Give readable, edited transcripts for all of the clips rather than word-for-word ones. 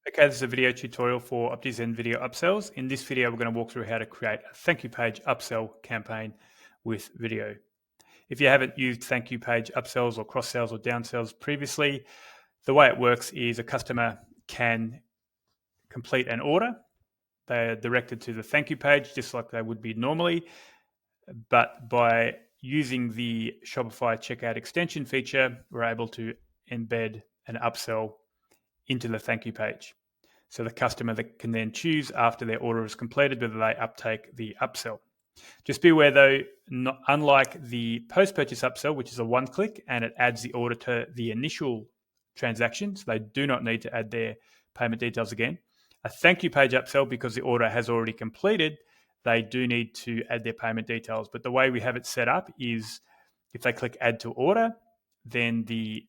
Okay, this is a video tutorial for OptiZen video upsells. In this video, we're going to walk through how to create a thank you page upsell campaign with video. If you haven't used thank you page upsells or cross sells or downsells previously, the way it works is a customer can complete an order. They are directed to the thank you page just like they would be normally, but by using the Shopify checkout extension feature, we're able to embed an upsell into the thank you page. So the customer can then choose after their order is completed whether they uptake the upsell. Just be aware though, unlike the post-purchase upsell, which is a one-click and it adds the order to the initial transaction, so they do not need to add their payment details again. A thank you page upsell, because the order has already completed, they do need to add their payment details. But the way we have it set up is if they click add to order, then the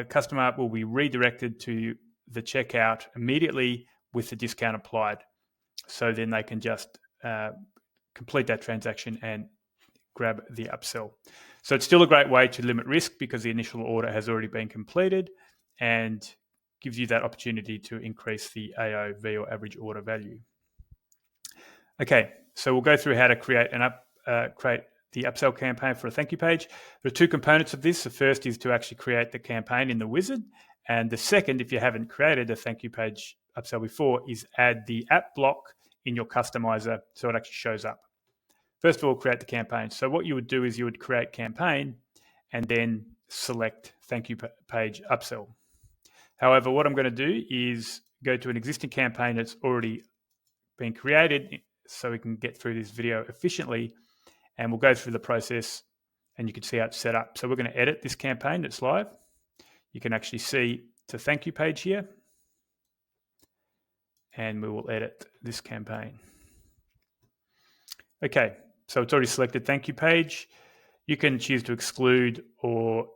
customer will be redirected to the checkout immediately with the discount applied. So then they can just complete that transaction and grab the upsell. So it's still a great way to limit risk because the initial order has already been completed and gives you that opportunity to increase the AOV or average order value. Okay, so we'll go through how to create the upsell campaign for a thank you page. There are two components of this. The first is to actually create the campaign in the wizard. And the second, if you haven't created a thank you page upsell before, is add the app block in your customizer so it actually shows up. First of all, create the campaign. So what you would do is you would create campaign and then select thank you page upsell. However, what I'm going to do is go to an existing campaign that's already been created so we can get through this video efficiently, and we'll go through the process and you can see how it's set up. So we're going to edit this campaign that's live. You can actually see it's a thank you page here, and we will edit this campaign. Okay, so it's already selected thank you page. You can choose to exclude or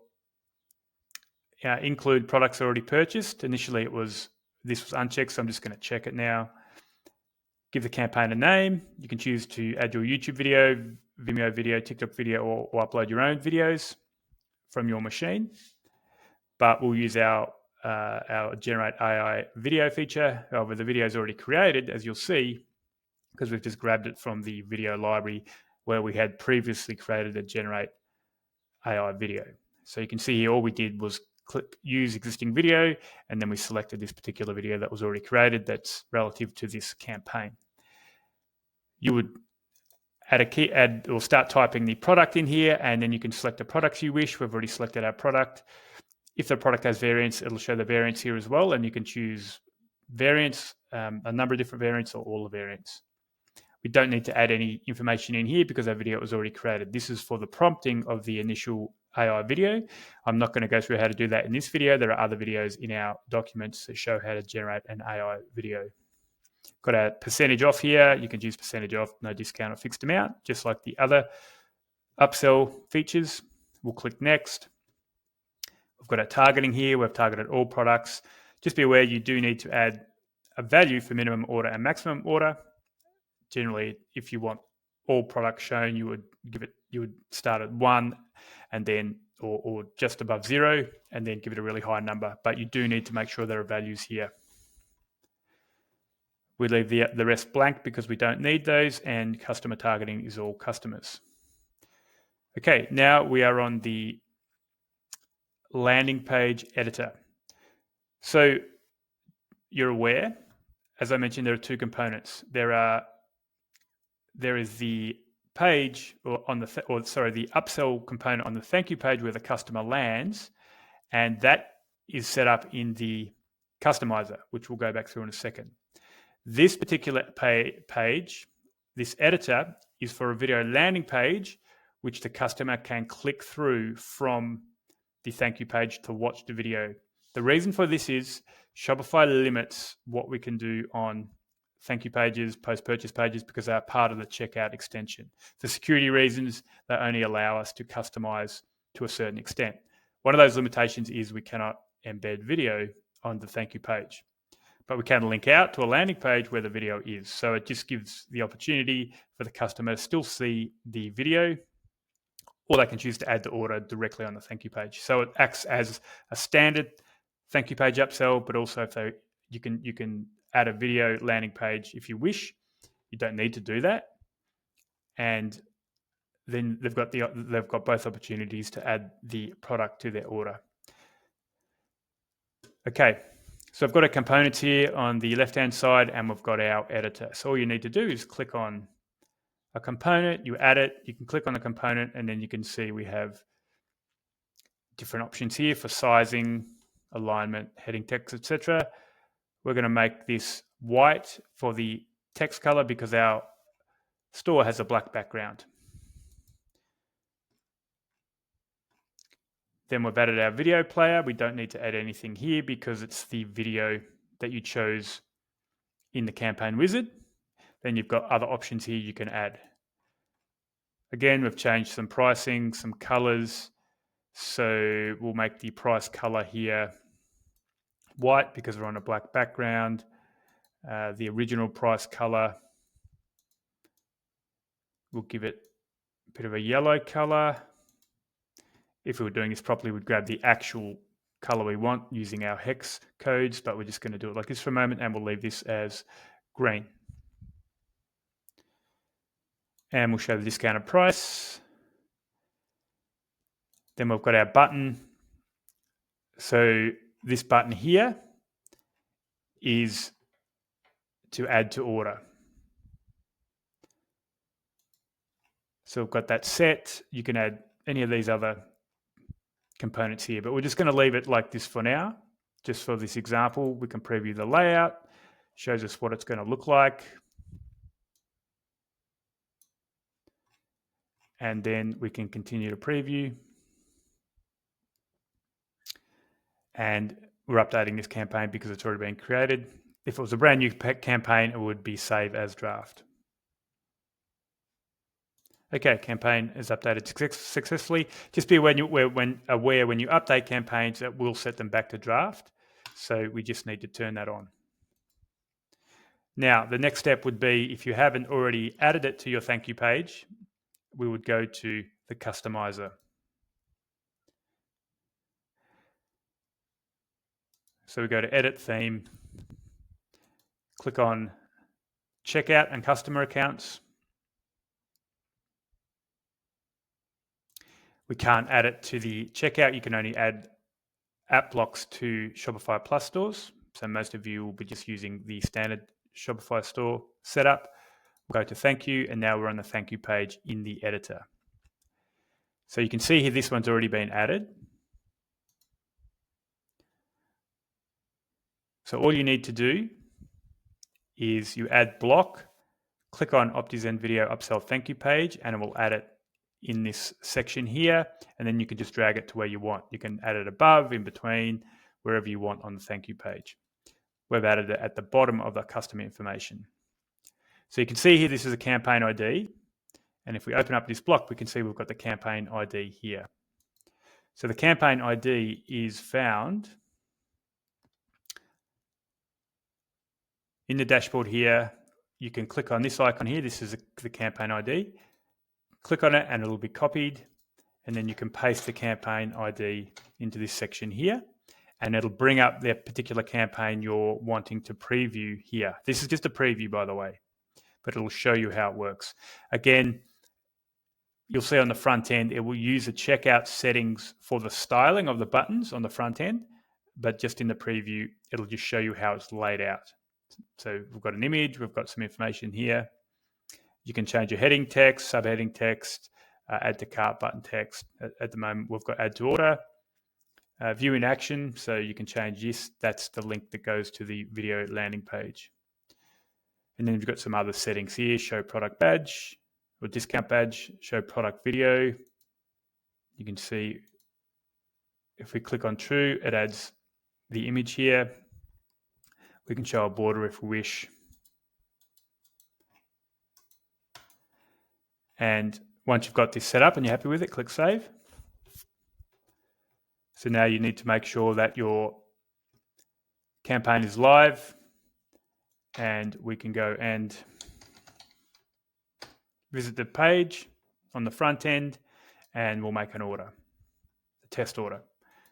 include products already purchased. Initially this was unchecked, so I'm just going to check it now. Give the campaign a name. You can choose to add your YouTube video, Vimeo video, TikTok video, or upload your own videos from your machine. But we'll use our Generate AI video feature. However, the video is already created, as you'll see, because we've just grabbed it from the video library where we had previously created a Generate AI video. So you can see here all we did was use existing video, and then we selected this particular video that was already created that's relative to this campaign. You would add or start typing the product in here, and then you can select the products you wish. We've already selected our product. If the product has variants, it'll show the variants here as well, and you can choose variants, a number of different variants, or all the variants. We don't need to add any information in here because our video was already created. This is for the prompting of the initial AI video. I'm not going to go through how to do that in this video. There are other videos in our documents that show how to generate an AI video. Got a percentage off here. You can choose percentage off, no discount or fixed amount, just like the other upsell features. We'll click next. We've got our targeting here. We've targeted all products. Just be aware you do need to add a value for minimum order and maximum order. Generally, if you want all products shown, you would start at 1 and then or just above 0 and then give it a really high number. But you do need to make sure there are values here. We leave the rest blank because we don't need those, and customer targeting is all customers. Okay, now we are on the landing page editor. So you're aware, as I mentioned, there are two components. There is the page the upsell component on the thank you page where the customer lands, and that is set up in the customizer, which we'll go back through in a second. This particular page, this editor, is for a video landing page, which the customer can click through from the thank you page to watch the video. The reason for this is Shopify limits what we can do on thank you pages, post-purchase pages, because they are part of the checkout extension. For security reasons, they only allow us to customize to a certain extent. One of those limitations is we cannot embed video on the thank you page, but we can link out to a landing page where the video is. So it just gives the opportunity for the customer to still see the video, or they can choose to add the order directly on the thank you page. So it acts as a standard thank you page upsell, but also if they You can add a video landing page if you wish. You don't need to do that. And then they've got both opportunities to add the product to their order. Okay, so I've got a components here on the left-hand side, and we've got our editor. So all you need to do is click on a component, you add it, you can click on the component, and then you can see we have different options here for sizing, alignment, heading text, etc. We're going to make this white for the text color because our store has a black background. Then we've added our video player. We don't need to add anything here because it's the video that you chose in the campaign wizard. Then you've got other options here you can add. Again, we've changed some pricing, some colors. So we'll make the price color here white because we're on a black background. The original price color, we'll give it a bit of a yellow color. If we were doing this properly, we'd grab the actual color we want using our hex codes, but we're just going to do it like this for a moment, and we'll leave this as green. And we'll show the discounted price. Then we've got our button. So this button here is to add to order. So we've got that set. You can add any of these other components here, but we're just going to leave it like this for now. Just for this example, we can preview the layout. Shows us what it's going to look like. And then we can continue to preview. And we're updating this campaign because it's already been created. If it was a brand new campaign, it would be save as draft. Okay, campaign is updated successfully. Just be aware when you update campaigns, it will set them back to draft. So we just need to turn that on. Now, the next step would be, if you haven't already added it to your thank you page, we would go to the customizer. So we go to edit theme, click on checkout and customer accounts. We can't add it to the checkout. You can only add app blocks to Shopify Plus stores. So most of you will be just using the standard Shopify store setup. We'll go to thank you, and now we're on the thank you page in the editor. So you can see here, this one's already been added. So all you need to do is you add block, click on Optizen Video Upsell Thank You page, and it will add it in this section here, and then you can just drag it to where you want. You can add it above, in between, wherever you want on the thank you page. We've added it at the bottom of the customer information. So you can see here, this is a campaign ID. And if we open up this block, we can see we've got the campaign ID here. So the campaign ID is found in the dashboard here. You can click on this icon here. This is the campaign ID. Click on it and it'll be copied. And then you can paste the campaign ID into this section here. And it'll bring up the particular campaign you're wanting to preview here. This is just a preview, by the way, but it'll show you how it works. Again, you'll see on the front end, it will use the checkout settings for the styling of the buttons on the front end, but just in the preview, it'll just show you how it's laid out. So we've got an image, we've got some information here. You can change your heading text, subheading text, add to cart button text. At the moment, we've got add to order. View in action, so you can change this. That's the link that goes to the video landing page. And then we've got some other settings here, show product badge or discount badge, show product video. You can see if we click on true, it adds the image here. We can show a border if we wish. And once you've got this set up and you're happy with it, click save. So now you need to make sure that your campaign is live, and we can go and visit the page on the front end, and we'll make an order, a test order.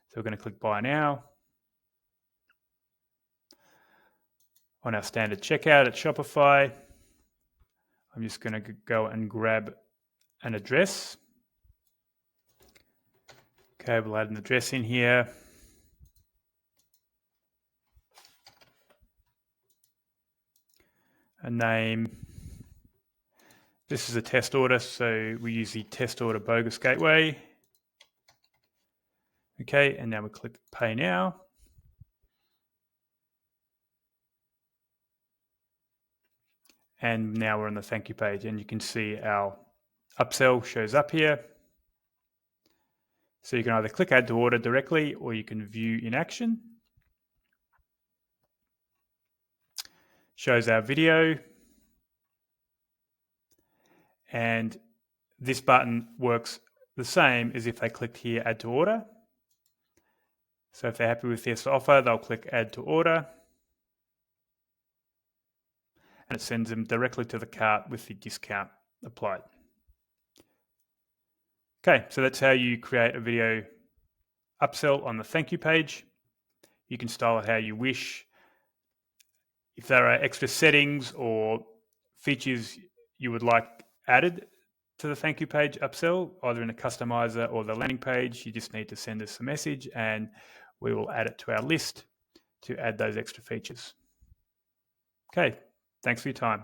So we're going to click buy now. on our standard checkout at Shopify. I'm just going to go and grab an address. Okay, we'll add an address in here. A name. This is a test order, so we use the test order bogus gateway. Okay, and now we click pay now. And now we're on the thank you page, and you can see our upsell shows up here. So you can either click add to order directly, or you can view in action. Shows our video. And this button works the same as if they clicked here, add to order. So if they're happy with this offer, they'll click add to order. And it sends them directly to the cart with the discount applied. Okay, so that's how you create a video upsell on the thank you page. You can style it how you wish. If there are extra settings or features you would like added to the thank you page upsell, either in the customizer or the landing page, you just need to send us a message and we will add it to our list to add those extra features. Okay, thanks for your time.